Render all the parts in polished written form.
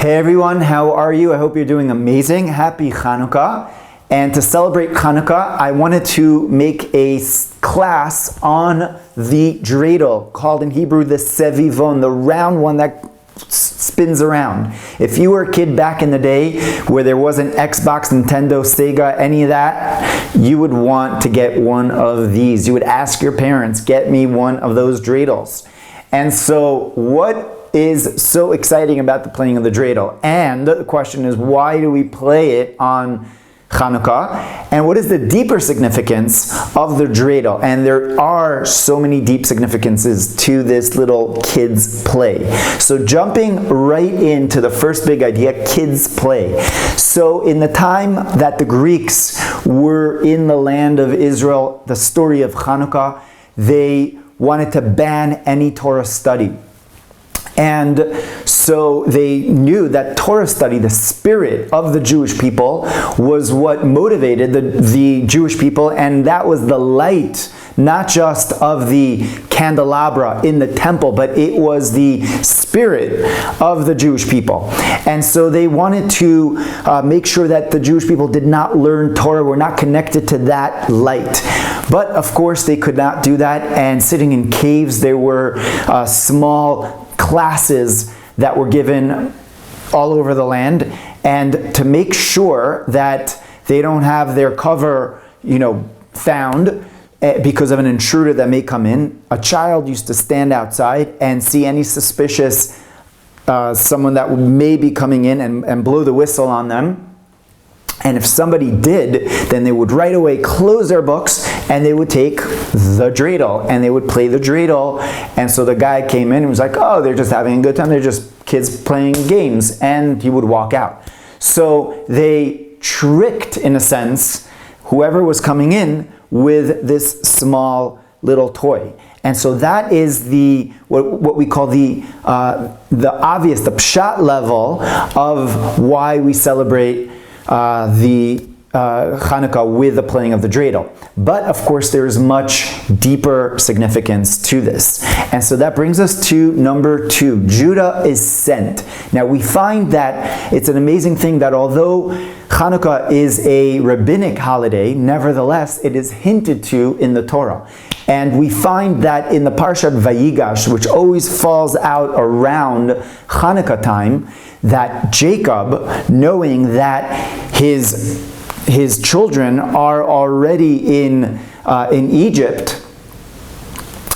Hey everyone, how are you? I hope you're doing amazing. Happy Chanukah. And to celebrate Chanukah, I wanted to make a class on the Dreidel, called in Hebrew the sevivon, the round one that spins around. If you were a kid back in the day where there wasn't Xbox, Nintendo, Sega, any of that, you would want to get one of these. You would ask your parents, get me one of those Dreidels. And so what is so exciting about the playing of the Dreidel? And the question is, why do we play it on Chanukah? And what is the deeper significance of the Dreidel? And there are so many deep significances to this little kids play. So jumping right into the first big idea, kids play. So in the time that the Greeks were in the land of Israel, the story of Chanukah, they wanted to ban any Torah study. And so they knew that Torah study, the spirit of the Jewish people, was what motivated the Jewish people, and that was the light, not just of the candelabra in the temple, but it was the spirit of the Jewish people. And so they wanted to make sure that the Jewish people did not learn Torah, were not connected to that light. But of course they could not do that, and sitting in caves, there were small classes that were given all over the land, and to make sure that they don't have their cover, found because of an intruder that may come in, a child used to stand outside and see any suspicious someone that may be coming in and blow the whistle on them. And if somebody did, then they would right away close their books and they would take the Dreidel and they would play the Dreidel. And so the guy came in and was like, oh, they're just having a good time. They're just kids playing games. And he would walk out. So they tricked, in a sense, whoever was coming in with this small little toy. And so that is what we call the obvious, the pshat level of why we celebrate the Chanukah with the playing of the Dreidel. But of course there is much deeper significance to this. And so that brings us to number 2. Judah is sent. Now we find that it's an amazing thing that although Chanukah is a rabbinic holiday, nevertheless it is hinted to in the Torah. And we find that in the Parshat Vayigash, which always falls out around Chanukah time, that Jacob, knowing that his children are already in Egypt,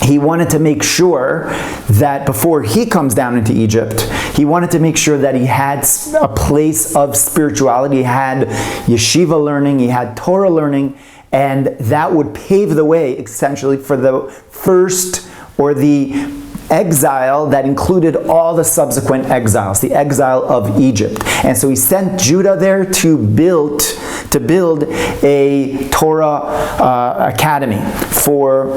he wanted to make sure that before he comes down into Egypt, he wanted to make sure that he had a place of spirituality. He had yeshiva learning, he had Torah learning, and that would pave the way essentially for the first, or the exile that included all the subsequent exiles, the exile of Egypt. And so he sent Judah there to build a Torah Academy for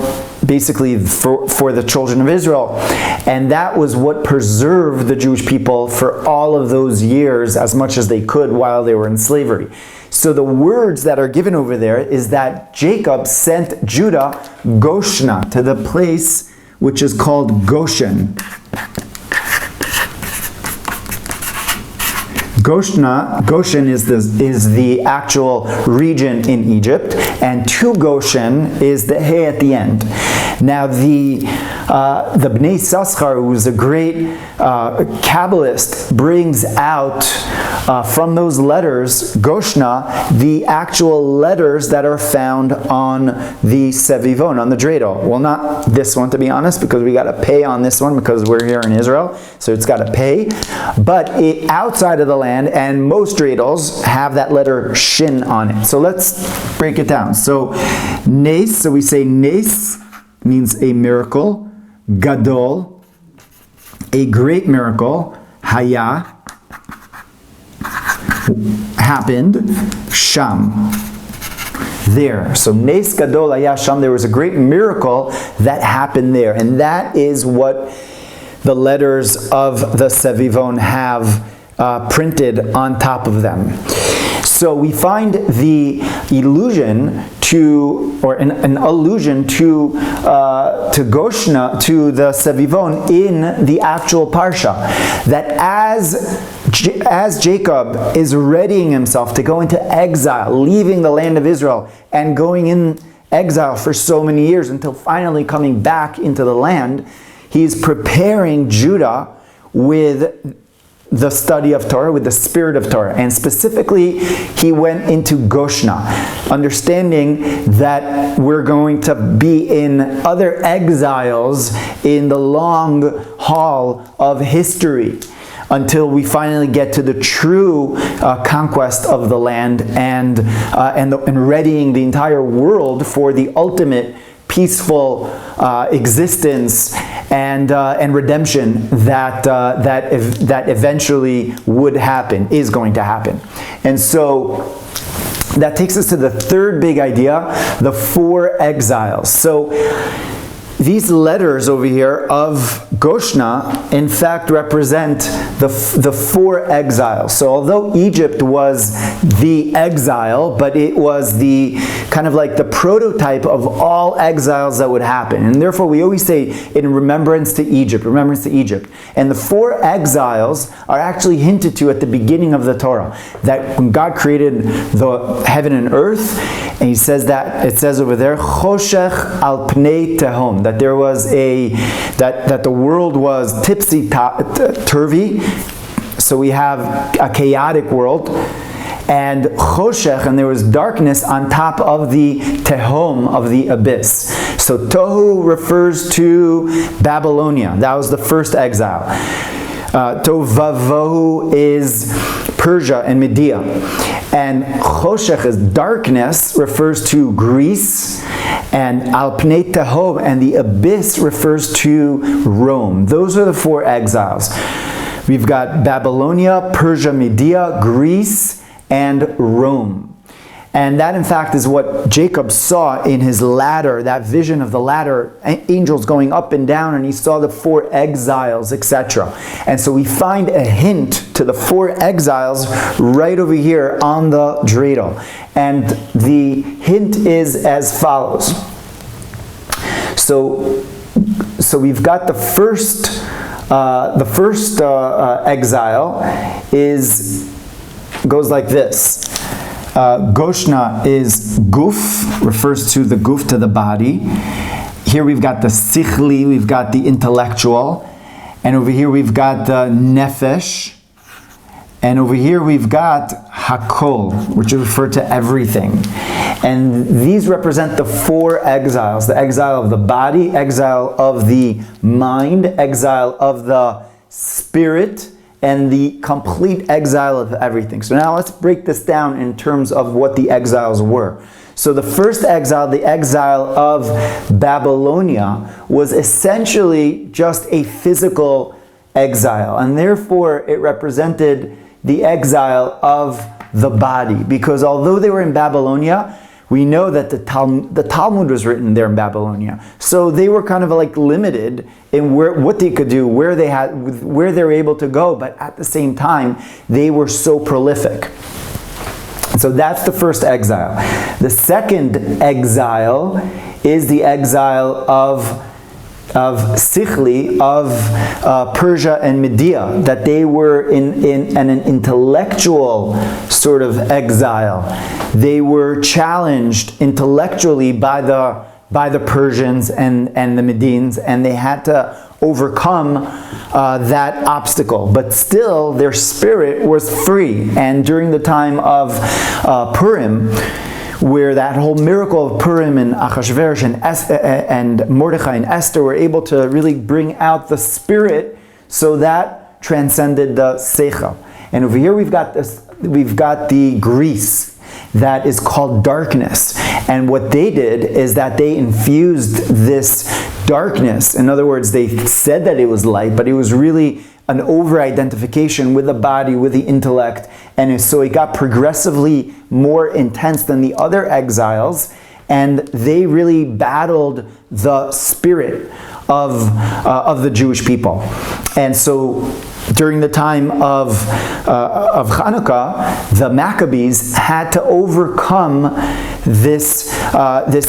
the children of Israel. And that was what preserved the Jewish people for all of those years as much as they could while they were in slavery. So the words that are given over there is that Jacob sent Judah, Goshna, to the place which is called Goshen. Goshen is the actual region in Egypt, and to Goshen is the He at the end. Now the Bnei Saschar, who was a great Kabbalist, brings out from those letters, Goshna, the actual letters that are found on the Sevivon, on the Dreidel. Well, not this one, to be honest, because we got to pay on this one because we're here in Israel, so it's got to pay. But outside of the land, and most Dreidels have that letter Shin on it. So let's break it down. So Nes, so we say Nes means a miracle, Gadol, a great miracle, Haya, happened, Sham, there. So Nes Gadol Haya Sham, there was a great miracle that happened there. And that is what the letters of the Sevivon have printed on top of them. So we find the allusion to, or an allusion to Goshna, to the Sevivon in the actual Parsha, that as as Jacob is readying himself to go into exile, leaving the land of Israel and going in exile for so many years until finally coming back into the land, he's preparing Judah with the study of Torah, with the spirit of Torah. And specifically, he went into Goshna, understanding that we're going to be in other exiles in the long haul of history until we finally get to the true conquest of the land and readying the entire world for the ultimate peaceful existence and redemption that eventually would happen, is going to happen. And so that takes us to the third big idea, the four exiles. So these letters over here of Goshna, in fact, represent the four exiles. So although Egypt was the exile, but it was the kind of like the prototype of all exiles that would happen. And therefore we always say in remembrance to Egypt, remembrance to Egypt. And the four exiles are actually hinted to at the beginning of the Torah. That when God created the heaven and earth, and he says that, it says over there, Choshech al pnei tehom, that there was that the world was tipsy-turvy, so we have a chaotic world, and choshech, and there was darkness on top of the tehom, of the abyss. So tohu refers to Babylonia. That was the first exile. Tovavohu is Persia and Media. And choshech is darkness, refers to Greece. And al pnei tehom, and the abyss, refers to Rome. Those are the four exiles. We've got Babylonia, Persia, Media, Greece, and Rome. And that, in fact, is what Jacob saw in his ladder, that vision of the ladder, angels going up and down, and he saw the four exiles, etc. And so we find a hint to the four exiles right over here on the dreidel. And the hint is as follows. So we've got the first exile goes like this. Goshna is guf, refers to the guf, to the body. Here we've got the sichli, we've got the intellectual. And over here we've got the nefesh. And over here we've got hakol, which is referred to everything. And these represent the four exiles. The exile of the body, exile of the mind, exile of the spirit, and the complete exile of everything. So now let's break this down in terms of what the exiles were. So the first exile, the exile of Babylonia, was essentially just a physical exile. And therefore it represented the exile of the body. Because although they were in Babylonia, we know that the Talmud was written there in Babylonia. So they were kind of like limited in what they could do, where they were able to go, but at the same time, they were so prolific. So that's the first exile. The second exile is the exile of Sichli, of Persia and Media, that they were in an intellectual sort of exile. They were challenged intellectually by the Persians and the Medians, and they had to overcome that obstacle. But still, their spirit was free. And during the time of Purim, where that whole miracle of Purim and Achashverosh and Mordechai and Esther were able to really bring out the spirit, so that transcended the seichel. And over here we've got the Greece, that is called darkness. And what they did is that they infused this darkness. In other words, they said that it was light, but it was really an over-identification with the body, with the intellect. And so it got progressively more intense than the other exiles. And they really battled the spirit of the Jewish people. And so during the time of Chanukah, the Maccabees had to overcome this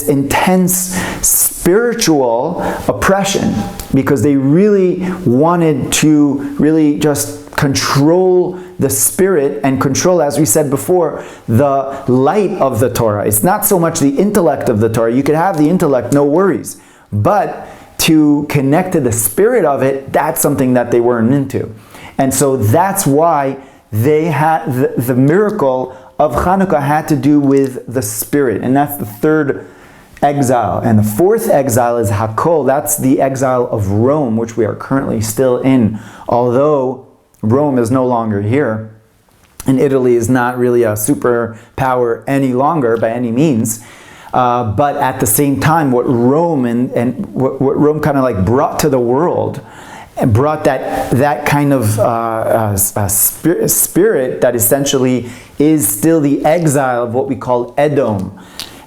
intense spiritual oppression, because they really wanted to really just control the spirit and control, as we said before, the light of the Torah. It's not so much the intellect of the Torah. You could have the intellect, no worries. But to connect to the spirit of it, that's something that they weren't into. And so that's why they had the miracle of Chanukah had to do with the spirit. And that's the third exile. And the fourth exile is Hakol. That's the exile of Rome, which we are currently still in. Although Rome is no longer here, and Italy is not really a superpower any longer by any means. But at the same time, what Rome and what Rome kind of like brought to the world, and brought that kind of spirit that essentially is still the exile of what we call Edom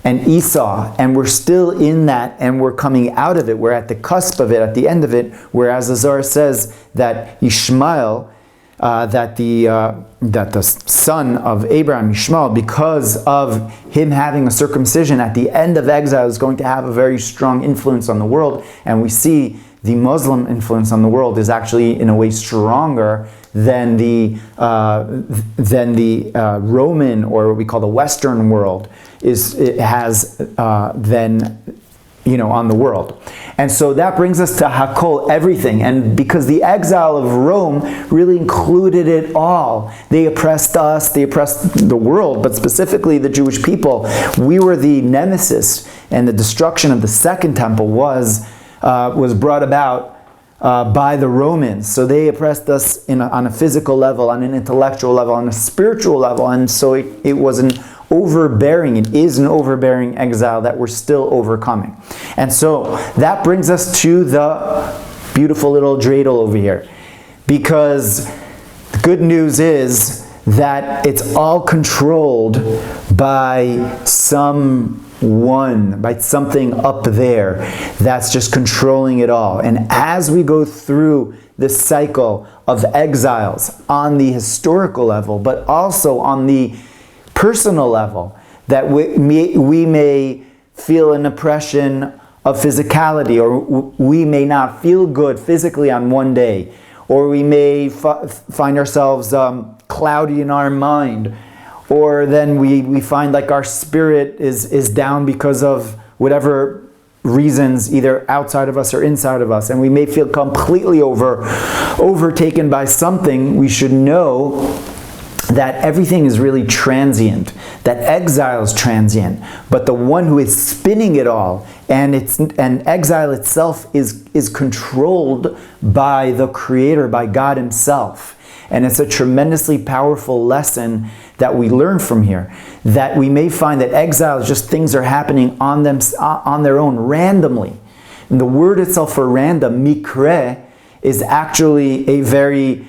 and Esau, and we're still in that, and we're coming out of it. We're at the cusp of it, at the end of it, whereas the Zohar says that Ishmael, that the son of Abraham, Ishmael, because of him having a circumcision at the end of exile, is going to have a very strong influence on the world. And we see the Muslim influence on the world is actually in a way stronger than the Roman, or what we call the Western world, on the world. And so that brings us to Hakol, everything. And because the exile of Rome really included it all. They oppressed us, they oppressed the world, but specifically the Jewish people. We were the nemesis, and the destruction of the Second Temple was brought about by the Romans. So they oppressed us on a physical level, on an intellectual level, on a spiritual level. And so it was an overbearing, it is an overbearing exile that we're still overcoming. And so that brings us to the beautiful little dreidel over here. Because the good news is that it's all controlled by someone, by something up there that's just controlling it all. And as we go through this cycle of exiles on the historical level, but also on the personal level, that we may feel an oppression of physicality, or we may not feel good physically on one day, or we may find ourselves cloudy in our mind, or then we find like our spirit is down because of whatever reasons, either outside of us or inside of us, and we may feel completely overtaken by something. We should know that everything is really transient, that exile is transient, but the one who is spinning it all, and exile itself is controlled by the Creator, by God Himself. And it's a tremendously powerful lesson that we learn from here, that we may find that exile is just things are happening on their own randomly. And the word itself for random, mikre, is actually a very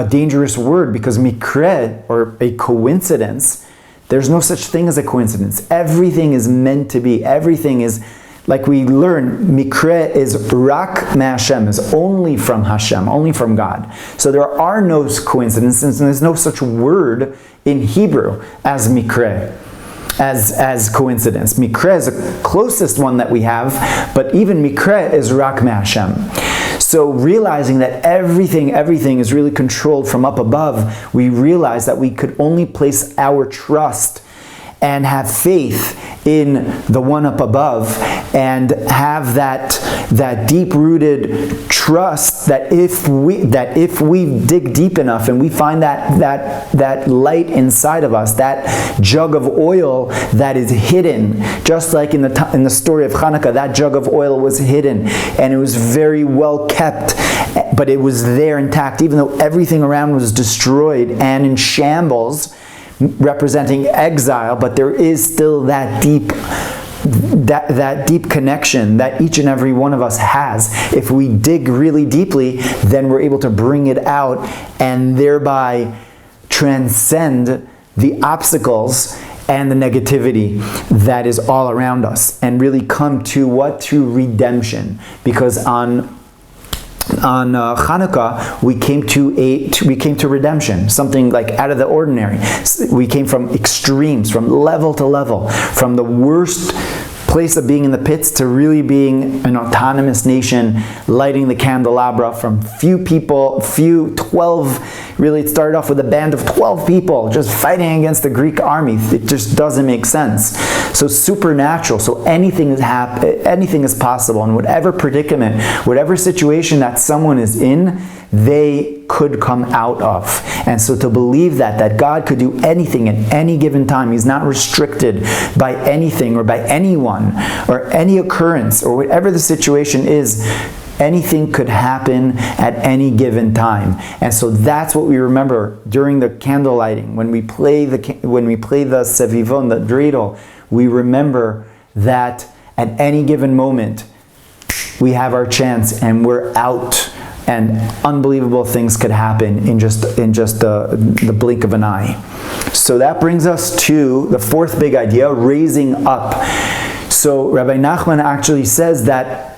dangerous word, because mikre, or a coincidence, there's no such thing as a coincidence. Everything is meant to be. Everything is, like we learn, mikre is rak me Hashem, is only from Hashem, only from God. So there are no coincidences, and there's no such word in Hebrew as mikre, as coincidence. Mikre is the closest one that we have, but even mikre is rak me Hashem. So realizing that everything is really controlled from up above, we realize that we could only place our trust and have faith in the one up above, and have that deep-rooted trust that if we dig deep enough and we find that light inside of us, that jug of oil that is hidden, just like in the story of Chanukah, that jug of oil was hidden and it was very well kept, but it was there intact, even though everything around was destroyed and in shambles, representing exile. But there is still that deep connection that each and every one of us has. If we dig really deeply, then we're able to bring it out and thereby transcend the obstacles and the negativity that is all around us, and really come to what? To redemption. Because on Chanukah, we came to redemption, something like out of the ordinary. We came from extremes, from level to level, from the worst place of being in the pits to really being an autonomous nation, lighting the candelabra from few people, 12, really it started off with a band of 12 people just fighting against the Greek army. It just doesn't make sense. So supernatural, so anything is possible in whatever predicament, whatever situation that someone is in, they could come out of. And so to believe that God could do anything at any given time, He's not restricted by anything or by anyone or any occurrence or whatever the situation is, anything could happen at any given time. And so that's what we remember during the candle lighting. When we play the sevivon, the dreidel, we remember that at any given moment we have our chance and we're out, and unbelievable things could happen in just the blink of an eye. So that brings us to the fourth big idea, raising up. So Rabbi Nachman actually says that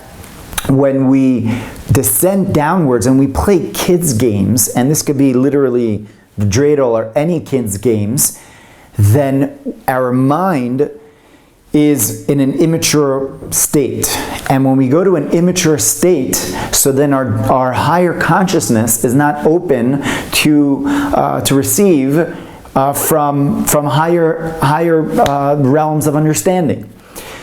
when we descend downwards and we play kids' games, and this could be literally the dreidel or any kids' games, then our mind is in an immature state. And when we go to an immature state, so then our higher consciousness is not open to receive from higher realms of understanding.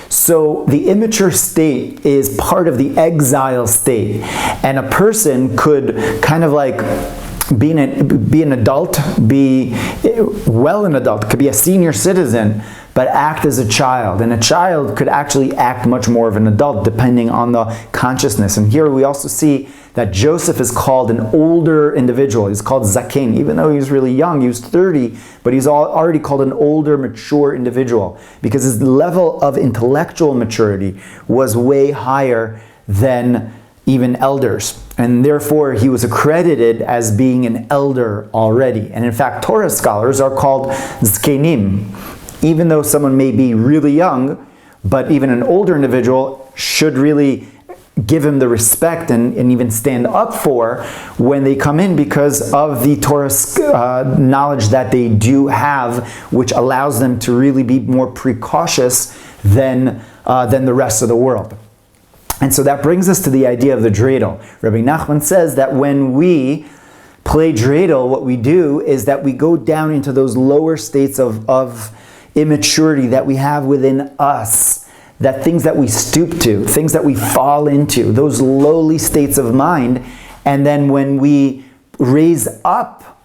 So the immature state is part of the exile state. And a person could kind of like be an adult, an adult, could be a senior citizen, but act as a child. And a child could actually act much more of an adult depending on the consciousness. And here we also see that Joseph is called an older individual. He's called Zaken. Even though he was really young, he was 30, but he's already called an older, mature individual because his level of intellectual maturity was way higher than even elders. And therefore, he was accredited as being an elder already. And in fact, Torah scholars are called Zkenim. Even though someone may be really young, but even an older individual should really give him the respect and even stand up for when they come in because of the Torah's knowledge that they do have, which allows them to really be more precautious than the rest of the world. And so that brings us to the idea of the dreidel. Rabbi Nachman says that when we play dreidel, what we do is that we go down into those lower states of immaturity that we have within us, that things that we stoop to, things that we fall into, those lowly states of mind. And then when we raise up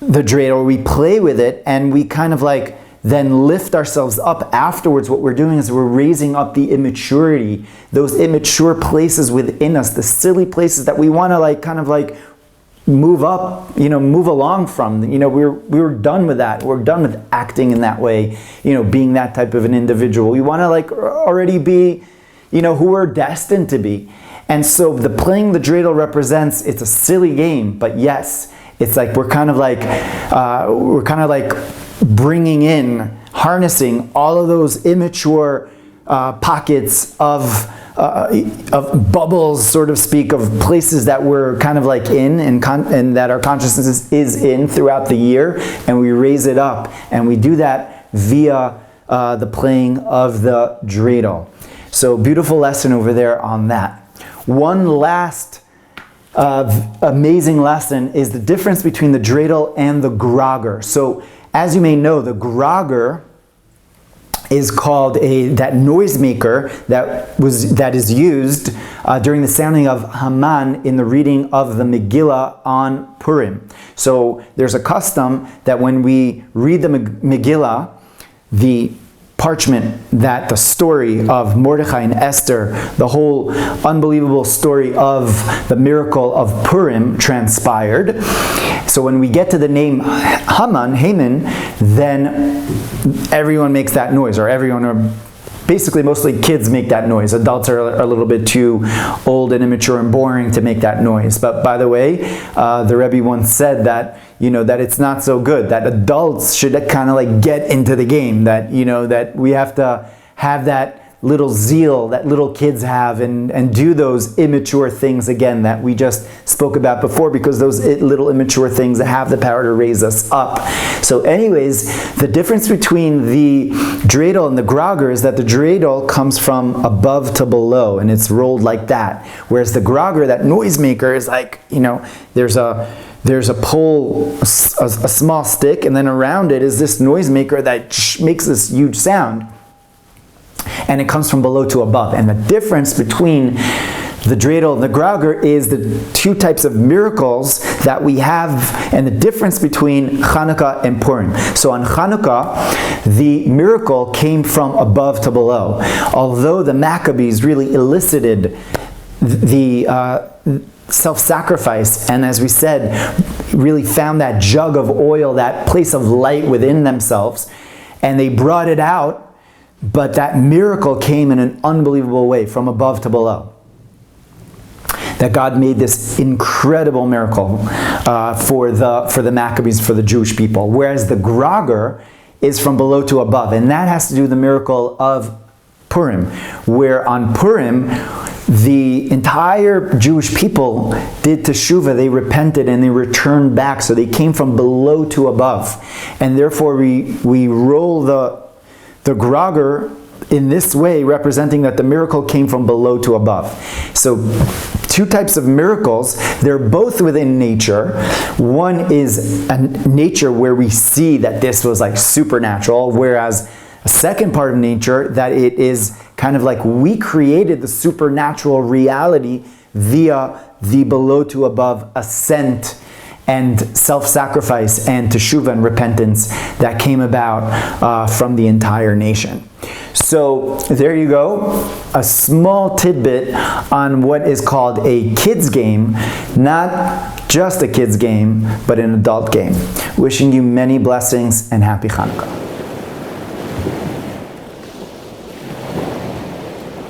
the dreidel, we play with it, and we kind of like then lift ourselves up afterwards, what we're doing is we're raising up the immaturity, those immature places within us, the silly places that we want to like kind of like move up, move along from. We were done with that. We're done with acting in that way, being that type of an individual. We want to like already be, who we're destined to be. And so the playing the dreidel represents, it's a silly game, but yes, it's like we're kind of like bringing in, harnessing all of those immature pockets of bubbles, so to speak, of places that we're kind of like in and that our consciousness is in throughout the year, and we raise it up, and we do that via the playing of the dreidel. So beautiful lesson over there on that. One last amazing lesson is the difference between the dreidel and the Grogger. So as you may know, the Grogger is called that noisemaker that is used during the sounding of Haman in the reading of the Megillah on Purim. So there's a custom that when we read the Megillah, the parchment that the story of Mordechai and Esther, the whole unbelievable story of the miracle of Purim transpired. So when we get to the name Haman, then everyone makes that noise, or basically mostly kids make that noise. Adults are a little bit too old and immature and boring to make that noise. But by the way, the Rebbe once said that, that it's not so good, that adults should kind of like get into the game, that, that we have to have that little zeal that little kids have and do those immature things again that we just spoke about before, because those little immature things have the power to raise us up. So anyways, the difference between the dreidel and the grogger is that the dreidel comes from above to below and it's rolled like that, whereas the grogger, that noisemaker, is like, there's a pole, a small stick, and then around it is this noisemaker that makes this huge sound. And it comes from below to above. And the difference between the dreidel and the grogger is the two types of miracles that we have, and the difference between Chanukah and Purim. So on Chanukah, the miracle came from above to below. Although the Maccabees really elicited the self-sacrifice, and as we said, really found that jug of oil, that place of light within themselves, and they brought it out, but that miracle came in an unbelievable way from above to below. That God made this incredible miracle for the Maccabees, for the Jewish people, whereas the grogger is from below to above, and that has to do with the miracle of Purim, where on Purim, the entire Jewish people did teshuvah, they repented and they returned back, so they came from below to above. And therefore we roll the grogger in this way, representing that the miracle came from below to above. So two types of miracles, they're both within nature. One is a nature where we see that this was like supernatural, whereas a second part of nature, that it is kind of like we created the supernatural reality via the below to above ascent and self-sacrifice and teshuvah and repentance that came about from the entire nation. So there you go, a small tidbit on what is called a kid's game, not just a kid's game, but an adult game. Wishing you many blessings and happy Chanukah.